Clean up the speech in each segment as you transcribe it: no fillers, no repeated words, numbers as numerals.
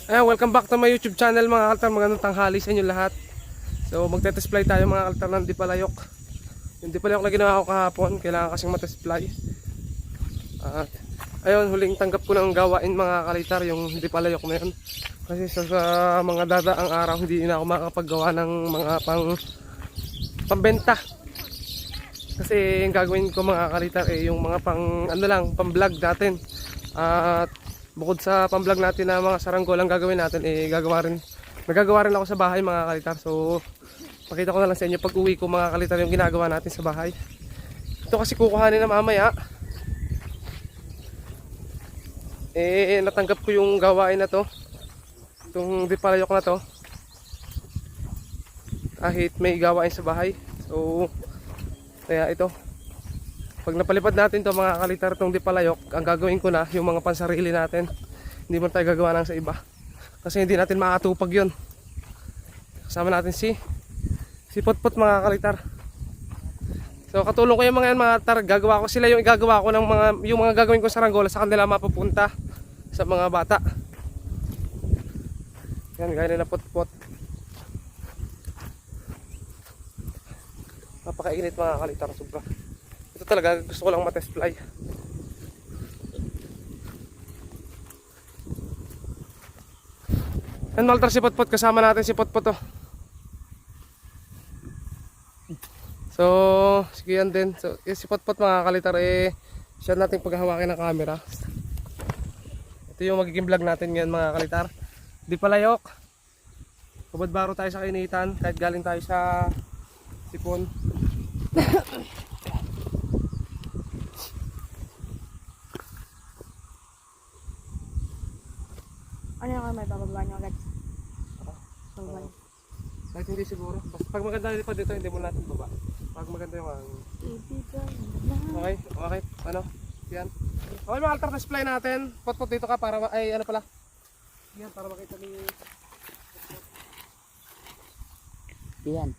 Ayan, welcome back to my YouTube channel mga kaltar. Magandang tanghali sa inyo lahat. So magte-test fly tayo mga kaltar ng Dipalayok. Yung Dipalayok na ginawa ko kahapon, kailangan kasing matest fly. At ayun, huling tanggap ko ng gawain mga kalitar, yung Dipalayok na yun. Kasi sa mga dadaang araw hindi na ako makakapaggawa ng mga pambenta. Kasi yung gagawin ko mga kalitar yung mga pang vlog natin. At bukod sa pang-vlog natin na mga saranggol ang gagawin natin, nagagawa rin ako sa bahay mga kalitar. So pakita ko na lang sa inyo pag uwi ko mga kalitar yung ginagawa natin sa bahay. Ito kasi kukuhanin na mamaya. Natanggap ko yung gawain na to, itong Dipalayok na to, kahit may gawain sa bahay. So kaya ito, pag napalipad natin to mga kalitar, itong Dipalayok, ang gagawin ko na yung mga pansarili natin. Hindi mo tayo gagawa ng sa iba kasi hindi natin makatupag yun. Kasama natin si Potpot mga kalitar. So katulong ko yung mga yan mga tar, gagawa ko sila yung igagawa ko ng yung mga gagawin ko sa saranggola sa kanila mapupunta sa mga bata. Yan, gaya nila Potpot. Napakainit mga kalitar, sobra. Ito talaga gusto ko lang matest fly. Yan maltar si Potpot, kasama natin si Potpot oh. So sige yan din. So si Potpot mga kalitar siya natin paghahawakin ng camera. Ito yung magiging vlog natin ngayon mga kalitar. Dipalayok. Kubad-baro tayo sa kainitan kahit galing tayo sa sipon. Ano yung may bababa nyo agad? Bababa nyo. Kahit hindi siguro. Basta pag maganda yung lipad dito, hindi mo natin baba. Pag maganda yung okay, okay. Ano? Yan. Okay mga altar display natin. Potpot dito ka para ano pala. Yan, para makita ni Yan.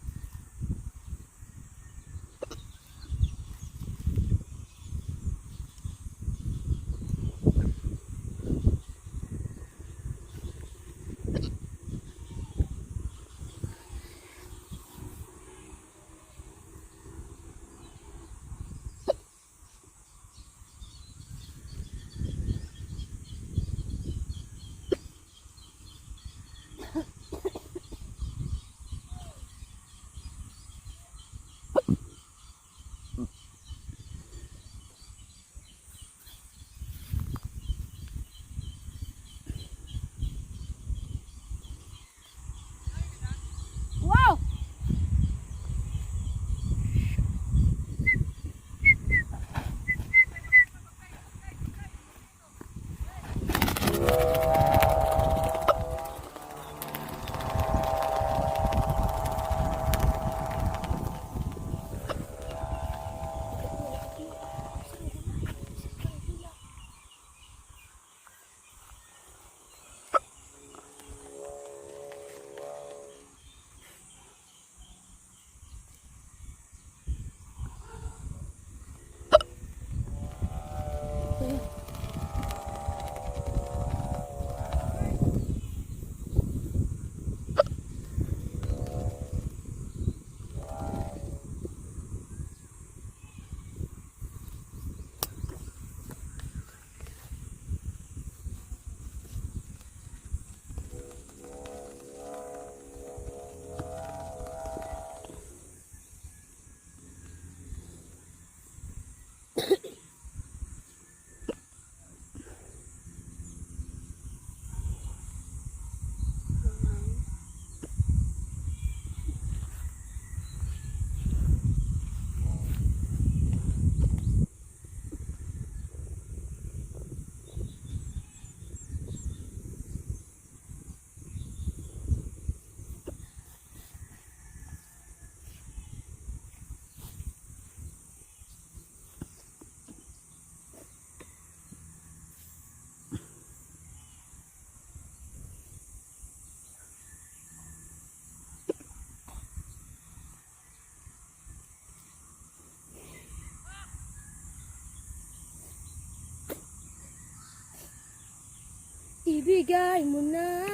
ibigay mo na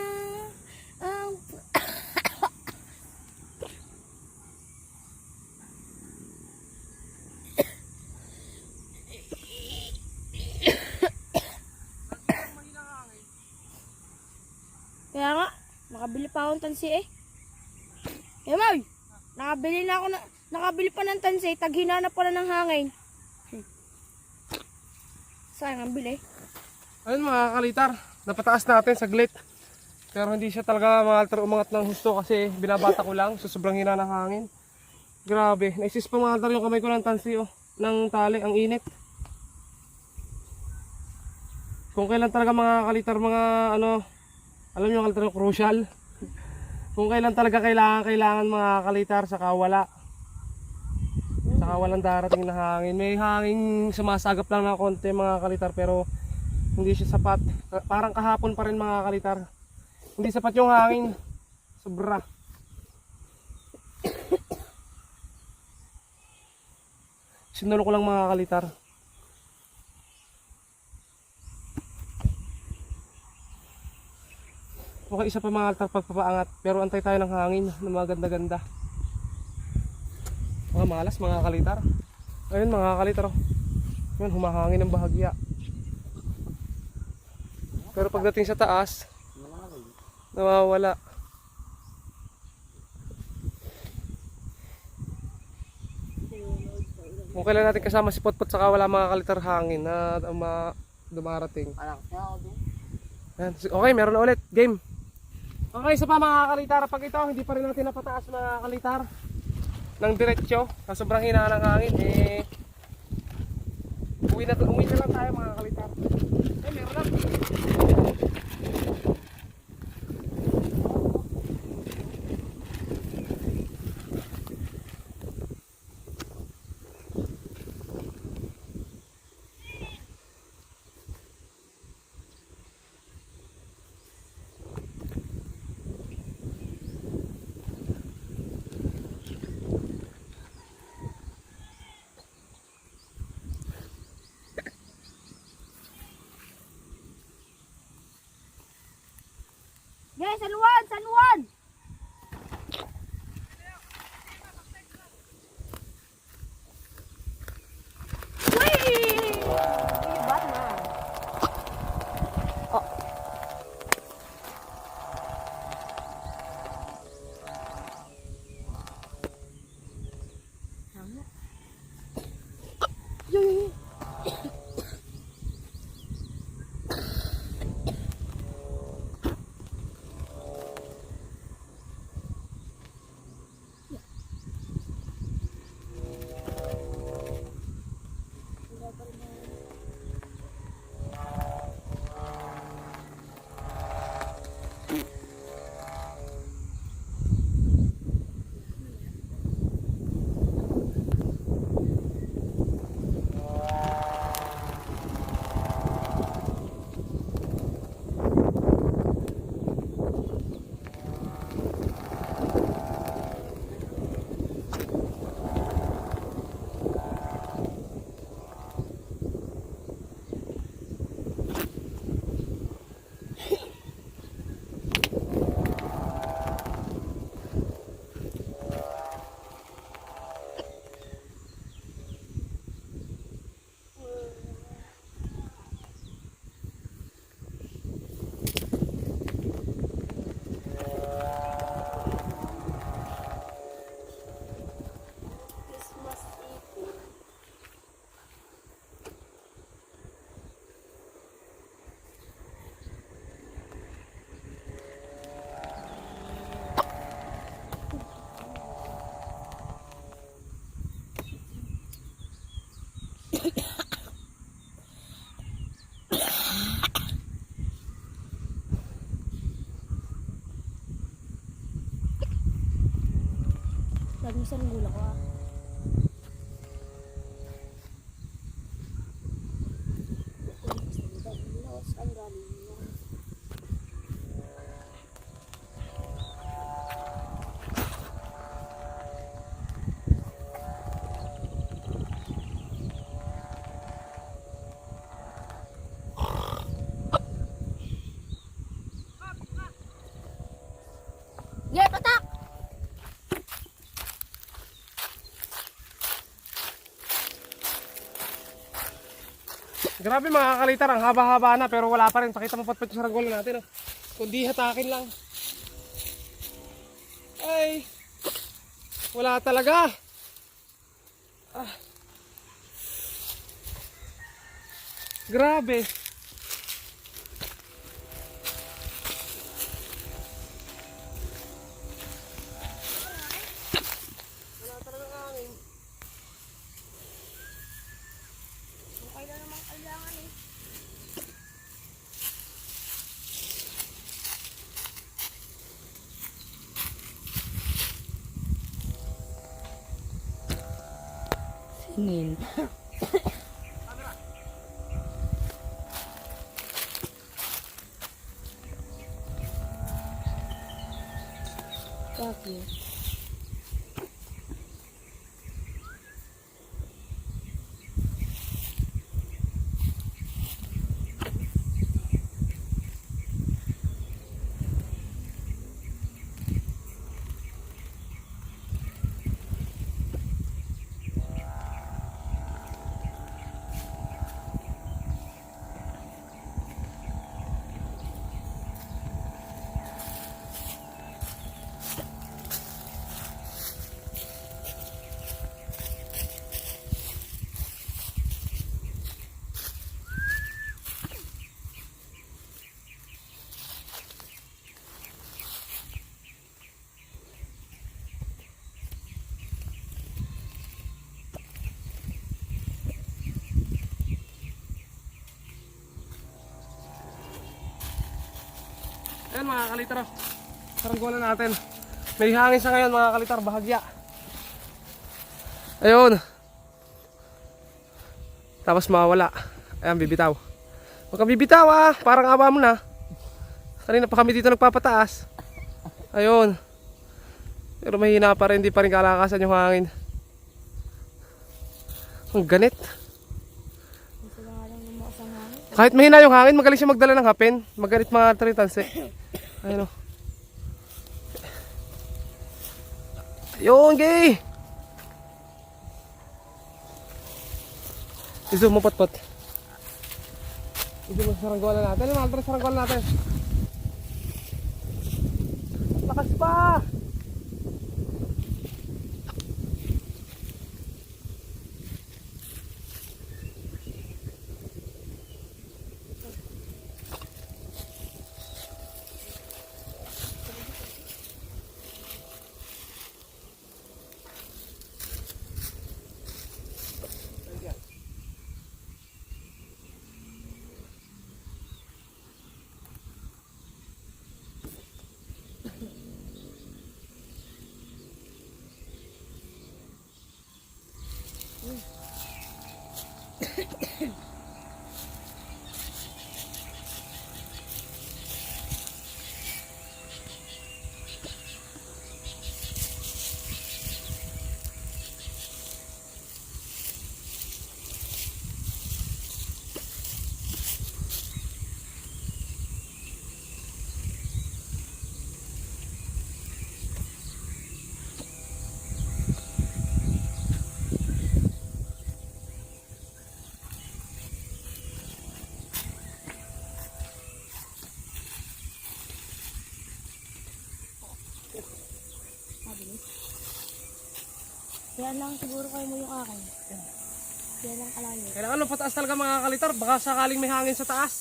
ang... Kaya nga, nakabili pa akong tansi eh. Eh, Moy, nakabili pa ng tansi, taghinanap pa na ng hangin. Sayang ang bili. Ayun mga kalitar, napataas natin saglit. Pero hindi siya talaga mga altar umangat ng husto kasi binabata ko lang. So sobrang hina ng hangin. Grabe, naisis pa mga altar yung kamay ko ng tansi oh, ng tali, ang init. Kung kailan talaga mga kalitar, mga ano, alam nyo kalitar crucial. Kung kailan talaga kailangan mga kalitar, saka walang darating na hangin. May hangin sumasagap lang na konti mga kalitar pero hindi siya sapat. Parang kahapon pa rin mga kalitar. Hindi sapat yung hangin. Sobra. Sinulo ko lang mga kalitar. Okay, isa pa mga altar pagpapaangat. Pero antay tayo ng hangin na maganda-ganda. Mga malas mga kalitar. Ayun mga kalitar. Ayun, humahangin ng bahagya. Pero pagdating sa taas, nawawala. Kung kailan natin kasama si Potpot saka wala mga kalitar hangin na dumarating. Yan. Okay, meron na ulit. Game. Okay, isa pa mga kalitar. Pag ito, hindi pa rin natin napataas mga kalitar ng diretsyo. Sobrang hina ng hangin. Uwi na lang tayo mga kalitar. Meron lang. Guys, San Juan! San Juan! Whee! Batman! Oh. Yay! Lamisan ng gula ko ah. Grabe mga kakalitar, ang haba-haba na pero wala pa rin. Pakita mo patpat yung saranggola natin. Oh. Kundi hatakin lang. Ay, wala talaga. Ah. Grabe. Wala talaga hangin. Okay na naman kailangan eh. Singin. Bakit? Ayan mga kalitar, oh. Saranggola natin. May hangin sa ngayon mga kalitar, bahagya. Ayun. Tapos mawawala. Ayan, bibitaw. Huwag kang bibitaw ah, parang awa mo na. Kanina pa kami dito nagpapataas. Ayun. Pero mahina pa rin, hindi pa rin kalakasan yung hangin. Ang ganit. Gusto na nga lang lumakas ang hangin. Kahit mahina yung hangin, magaling siya magdala ng hapin. Magalit mga tritanse. Ayun o. Ayun, gay! I-zoom mo pot-pot. I-zoom mo sa saranggola natin. Ano mga saranggola natin? Lakas pa! Kaya lang siguro kayo mo yung akin. Kaya lang kalayo. Kailangan mo pataas talaga mga kalitar. Baka sakaling may hangin sa taas.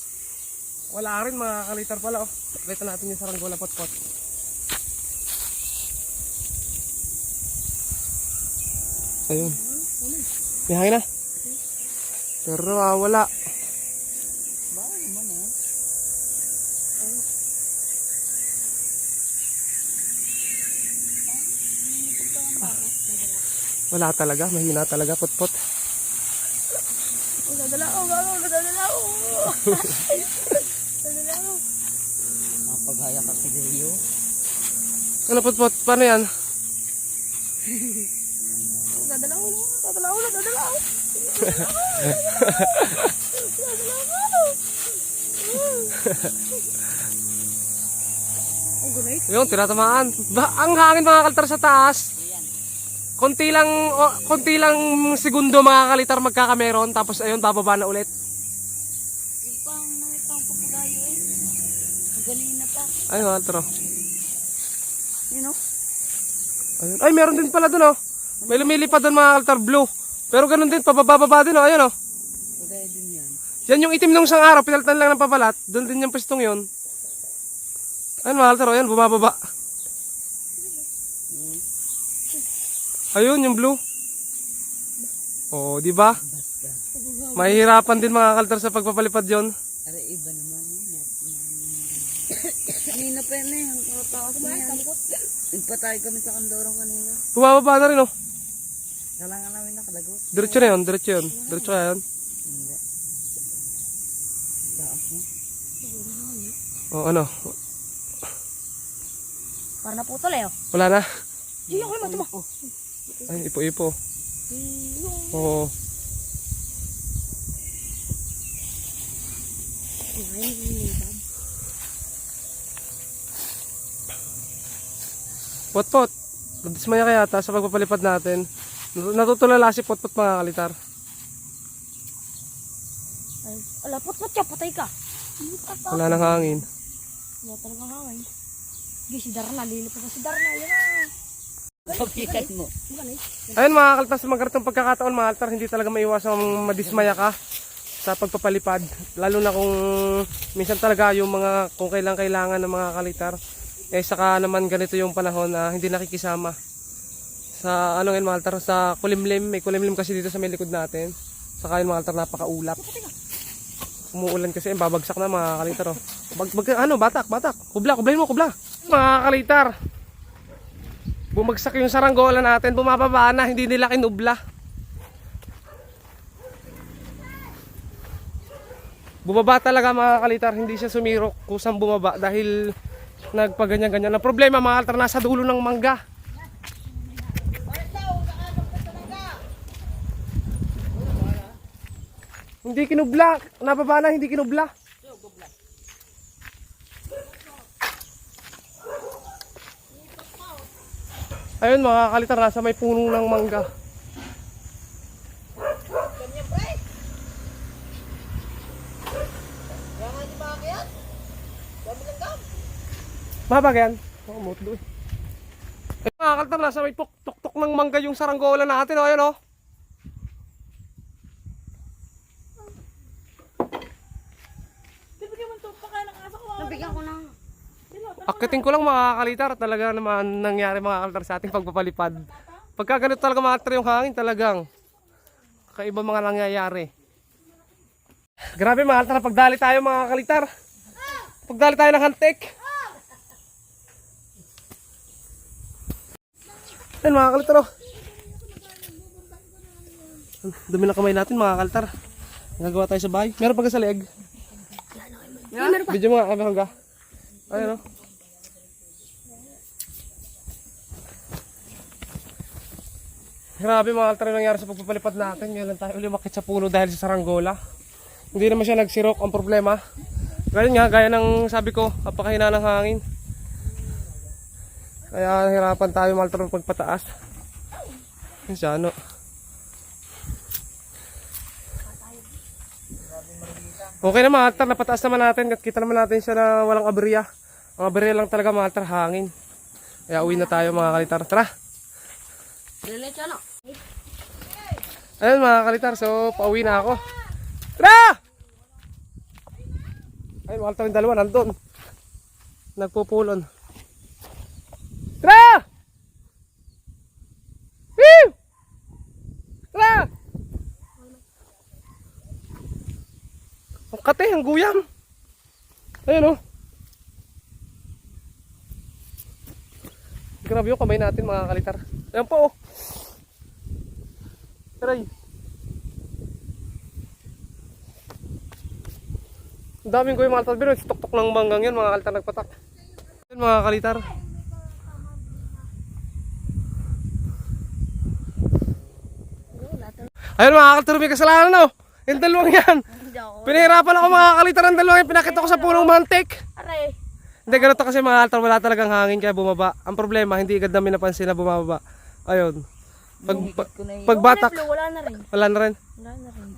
Wala rin mga kalitar pala. Oh. Beta natin yung saranggola pot-pot. Ayun. May hangin na. Pero wala. Bawal naman eh. Wala talaga. Mahina talaga pot-pot. Oh, dadala ako, gago, dadala ako. Dadala ako. Mapaghaya ka kay Leo. Ano pot-pot? Paano yan? Dadala ako, dadala ako, dadala ako. Dadala ako. Ang gulay. Yun, tinatamaan. Ang hangin mga kalitar sa taas. Konti lang segundo mga kalitar magkakameron. Tapos ayun, bababa na ulit. Ganina pa. Ay, mga altar oh. Yun o. Ayun. Ay, meron din pala dun oh. May lumilipad doon mga altar blue. Pero ganun din, pababa din oh. Ayun oh. Pagaya din yan. Yan yung itim nung isang araw, pinalitan lang ng pabalat. Doon din yung pwestong yun. Ayun mga altar oh. Ayun, bumababa. Ayun, yung blue. Oh, di ba? Basta. Mahihirapan din mga altar sa pagpapalipad yon. Are iba naman eh. Kanina pa yan eh. Ang katakas na yan. Nagpatay kami sa Kandorong kanina. Bumababa na rin oh. Kailangan namin nakalagot. Diretso na yun, diretso yun. Diretso kaya yun. Hindi. Taas mo. Oh, ano? Para naputol eh, oh. Wala na. Di ako naman, tuma. Ay, ipo-ipo. Oo. Potpot. Nadismaya kaya ata sa pagpapalipad natin. Natutulala si Potpot mga kalitar. Ay, ala, put-put siya, patay ka. Wala nang hangin. Wala talagang hangin. Di, si Darna, lilipad pa si Darna, yun na. Papikat mo. Ayun mga kalitar, sa mga ganitong pagkakataon mga kalitar, hindi talaga maiwasang madismaya ka sa pagpapalipad. Lalo na kung minsan talaga yung mga, kung kailangan ng mga kalitar. Eh saka naman ganito yung panahon na hindi nakikisama sa ano ngayon mga altar, sa kulimlim. May kulimlim kasi dito sa may likod natin. Saka yung mga altar napakaulap. Umuulan kasi, babagsak na mga kalitar oh. Batak. Kublayin mo. Mga kalitar. Bumagsak yung saranggola natin, bumababa na, hindi nila kinubla. Bumaba talaga mga kalitar, hindi siya sumirok kusang bumaba dahil nagpaganyan-ganyan. Ang problema mga altar, nasa dulo ng mangga. Hindi kinubla, nababa na, hindi kinubla. Ayun mga kalitar, nasa may puno ng mangga. Mabag yan? Oo, mutlo eh. Ayun mga kalitar, nasa may tuktok ng mangga yung saranggola natin. O, ayun o. Nabigyan ko ng... Akitin ko lang mga kalitar, talaga naman nangyari mga kalitar sa ating pagpapalipad. Pagka ganito talaga mga kalitar yung hangin, talagang kakaiba mga nangyayari. Grabe mga kalitar, pagdali tayo mga kalitar. Pagdali tayo ng hantik. Ayun mga kalitar oh. Dumi na kamay natin mga kalitar. Nagagawa tayo sa bahay. Meron pa ka sa leeg? Video mo nga kami hangga. Ayun oh. Grabe mga kalitar yung nangyari sa pagpapalipad natin. Ngayon lang tayo ulimakit sa puno dahil sa saranggola. Hindi naman siya nagsirok. Ang problema, ganyan nga, gaya ng sabi ko, napakahina ng hangin. Kaya nahirapan tayo mga kalitar pagpataas. Yun siya ano. Okay na mga kalitar, napataas naman natin. At kita naman natin siya na walang aberya. Ang aberya lang talaga mga kalitar, hangin. Kaya uwi na tayo mga kalitar. Tara! Diretso ano? Ayun mga kalitar, so pauwi na ako. Tara! Ayun mga kalitar yung dalawa nandun. Nagpupulon. Tara! Woo! Tara! Ang kate, ang guyam. Ayun oh. Grabe yung kamay natin mga kalitar. Ayan po oh. Taray. Ang daming ko yung mga kalitar. Pero tok-tok ng manggang yan mga kalitar nagpatak. Ayun mga kalitar. Ayun mga kalitar, may kasalanan oh. Yung dalawang yan. Pinahirapan ako mga kalitar ng dalawang yan. Pinakita ko sa punong mantik. Aray. Hindi, ganito kasi mga altar, wala talagang hangin kaya bumaba. Ang problema, hindi agad namin napansin na bumababa. Ayun. Pagbatak, Wala na rin. wala na rin. Wala na rin.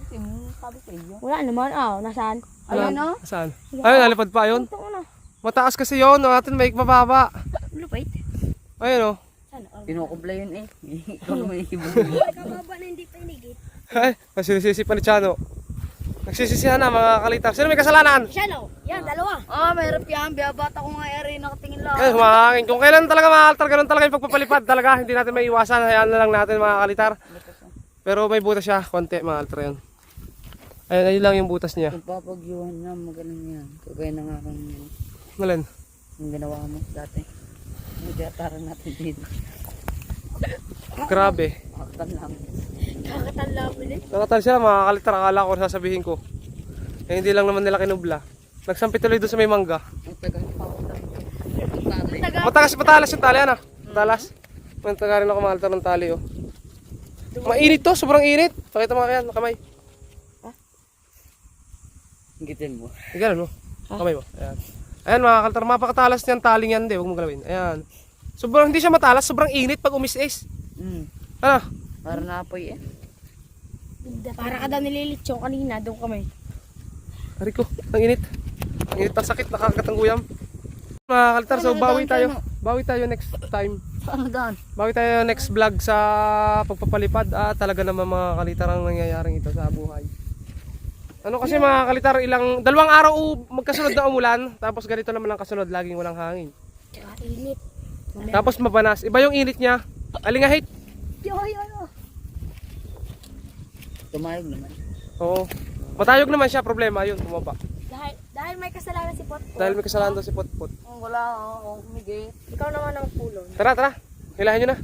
Sabi ko iyo. Wala naman, nasaan? Wala. Ayun, oh. Saan? Ayun, nalipad pa, ayun. Ito na. Mataas kasi yun, natin may mababa. Lupait. Ayun oh. Sana. Kinukubla yun eh. Ikaw naman yung iba. Kababa na hindi pa inigit. Ay, sinisisi pa ni Chano. Nagsisisihan na mga kalitar. Sino may kasalanan? Siya no? Yan, dalawa. Mahirap yan. Biyabata ko nga eri. Nakatingin lang. Ay, humahangin. Kung kailan talaga mga altar, ganun talaga yung pagpapalipad talaga. Hindi natin may iwasan. Hayaan na lang natin mga kalitar. Pero may butas siya. Konti mga altar yun. Ayun, ayun lang yung butas niya. Kung papagyuhan na, magaling yan. Kagaya na nga kang Nalin? yung ginawa mo dati. Hindi ataran natin dito. Grabe. Makakatan lang. Kakatala mo din. Nakatal siya mga kalitar. Akala ko sasabihin ko. Eh, hindi lang naman nila kinubla. Nagsampit tuloy doon sa may mangga. Ang tagal pa ako tayo. Matalas yung tali, ano? Matalas. Mantaga rin ako mga altar ng tali, oh. Mainit to, sobrang init. Pakita mo kaya, kamay. Gitin mo. Ganun mo. Kamay mo. Ayan. Ayan mga kaltar, mapakatalas niyan, taling yan, di. Huwag mo galawin. Ayan. Sobrang hindi siya matalas, sobrang init pag umis-is. Ano? Para naapoy eh. Para ka daw nililitsyon kanina, doon kami. Ari ko, ang init. Ang init, ang sakit, nakakatanguyam. Mga kaltar, so bawi tayo. Bawi tayo next time. Saan daan? Bawi tayo next vlog sa pagpapalipad. Talaga naman mga kalitar ang nangyayaring ito sa buhay. Ano kasi mga kalitar, dalawang araw magkasunod na umulan. Tapos ganito naman ang kasunod, laging walang hangin. Tsaka init. Tapos mabanas. Iba yung init niya. Alingahit. Tumayog naman. Oo. Matayog naman siya, problema yun, bumaba. Dahil may kasalanan si Potpot. Dahil may kasalanan daw si Potpot. Wala ako. Kumigay. Ikaw naman ang pulon. Tara. Hilahin nyo na.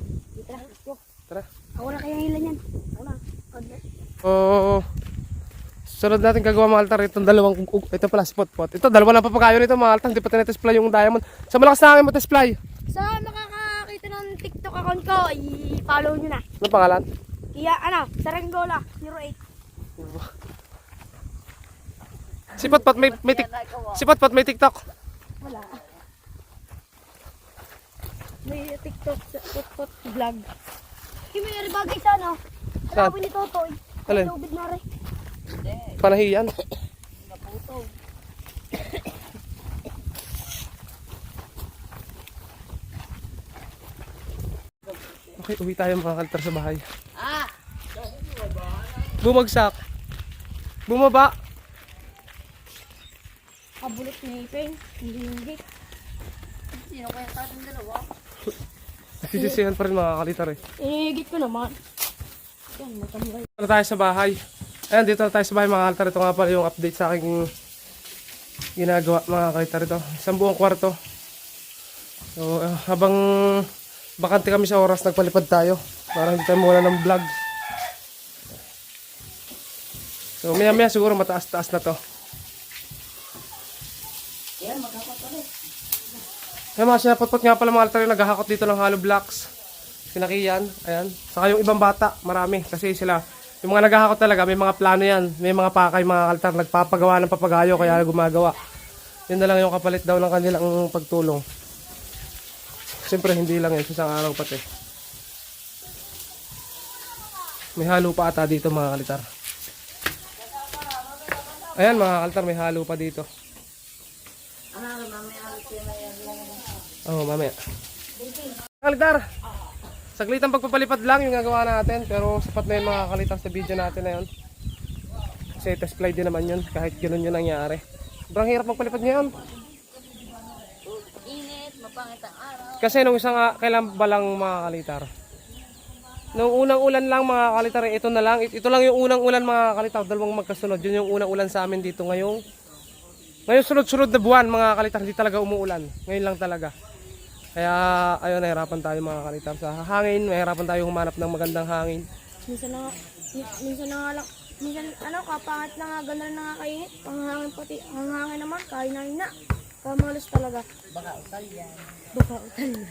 Tara, let's go. Tara. Ako na kayang hilan yan. Ako na. Oo. Sunod natin gagawa mga altar. Itong dalawang, ito pala si Potpot. Ito, dalawa lang papagayo nito mga altar. Hindi pa tinetesplay yung diamond. Sa malakas na hangin mo tesplay. Sa makakakita ng TikTok account ko, i-follow nyo na. Ano pangalan? Kaya Saranggola 08. Si Potpot may TikTok. Wala. May TikTok sa Potpot vlog. May bagay sa ano? Saan? Sabi ni Totoy. Alin? Tubig na rin. Panahiyan. Naputog. Okay, uwi tayo mga kaltar sa bahay. Bumagsak. Bumaba. Kabulot ni Ipeng. Hindi. Sino kaya sa ating dalawa? Sisisihan pa rin mga kalitar eh. Inigit ko naman. Yan, matamlay. Dito na tayo sa bahay. Ayan, dito na tayo sa bahay mga kalitar. Ito nga pala yung update sa aking ginagawa mga kalitar ito. Isang buong kwarto. So, habang bakante kami sa oras, nagpalipad tayo. Para hindi tayo mawala ng vlog. So, maya siguro mataas-taas na to. Ayan mga sinapot-pot nga pala mga altar yung naghahakot dito ng hollow blocks. Sinakiyan, ayan. Saka yung ibang bata, marami. Kasi sila, yung mga naghahakot talaga, may mga plano yan. May mga pakay, mga altar, nagpapagawa ng papagayo, kaya gumagawa. Yun na lang yung kapalit daw ng kanilang pagtulong. Siyempre, hindi lang yun, isang araw pati. May halo pa ata dito mga kalitar. Ayan mga kalitar, may halo pa dito. Oo, mamaya. Kalitar, saglit ang pagpapalipad lang yung gagawa natin. Pero sapat na yun mga kalitar sa video natin na yun. Kasi test fly din naman yun, kahit gano'n yun nangyari. Sobrang hirap magpalipad ngayon. Init, mapangit ang araw. Kasi nung isang kailan ba lang mga kalitar? Nung unang ulan lang mga kalitar, ito na lang. Ito lang yung unang ulan mga kalitar, dalawang magkasunod. Yun yung unang ulan sa amin dito ngayong sunod-sunod na buwan mga kalitar, hindi talaga umuulan. Ngayon lang talaga. Kaya ayun, nahirapan tayo mga kalitar sa hangin. Nahirapan tayo humanap ng magandang hangin. Minsan na lang, kapangat na nga, gano'n na nga kainit. Panghangin pati, ang hangin naman, kain na. Kamalas talaga. Baka utal yan. Baka utal na.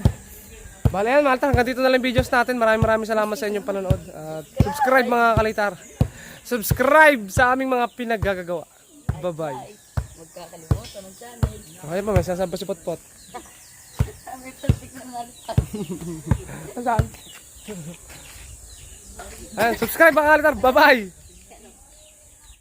Bale yan mga kalitar, hanggang dito na lang videos natin. Maraming salamat sa inyong panonood. At subscribe mga kalitar. Subscribe sa aming mga pinaggagawa. Bye-bye. Magkakalimutan ng channel. Okay pa, may sasabi si Potpot. May plastic na nalipat. Saan? Ayan, subscribe mga kalitar. Bye-bye!